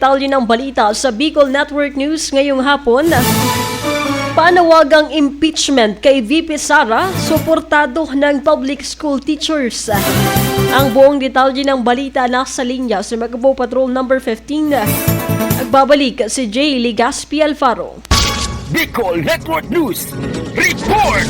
Talyo ng balita sa Bicol Network News ngayong hapon. Panawagang impeachment kay VP Sara, suportado ng public school teachers. Ang buong detalye ng balita nasa linya sa Magabo Patrol number 15. Nagbabalik si J. Ligaspi Alfaro. Bicol Network News Report!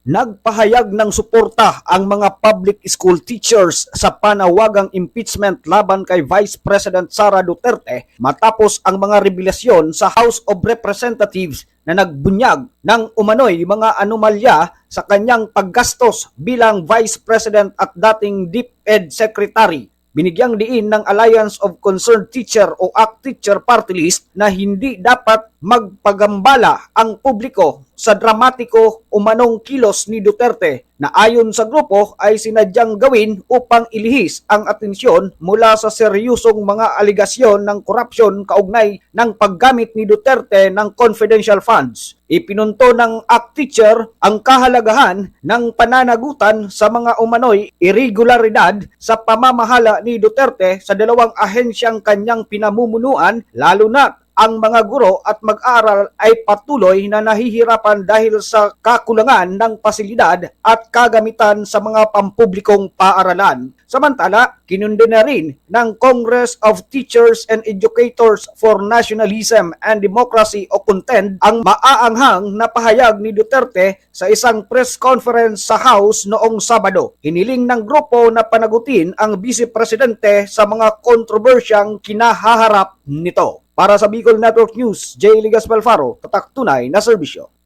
Nagpahayag ng suporta ang mga public school teachers sa panawagang impeachment laban kay Vice President Sara Duterte matapos ang mga revelasyon sa House of Representatives na nagbunyag ng umano'y mga anomalya sa kanyang paggastos bilang Vice President at dating DepEd Secretary. Binigyang diin ng Alliance of Concerned Teacher o ACT Teacher Party List na hindi dapat magpagambala ang publiko sa dramatiko umanong kilos ni Duterte na ayon sa grupo ay sinadyang gawin upang ilihis ang atensyon mula sa seryosong mga aligasyon ng korupsyon kaugnay ng paggamit ni Duterte ng confidential funds. Ipinunto ng ACT Teacher ang kahalagahan ng pananagutan sa mga umano'y irregularidad sa pamamahala ni Duterte sa dalawang ahensyang kanyang pinamumunuan, lalo na ang mga guro at mag-aaral ay patuloy na nahihirapan dahil sa kakulangan ng pasilidad at kagamitan sa mga pampublikong paaralan. Samantala, kinundi na rin ng Congress of Teachers and Educators for Nationalism and Democracy o CONTEND ang maaanghang na pahayag ni Duterte sa isang press conference sa House noong Sabado. Hiniling ng grupo na panagutin ang Vice Presidente sa mga kontrobersyang kinahaharap nito. Para sa Bicol Network News, J. Ligaspi Alfaro, tatak tunay na serbisyo.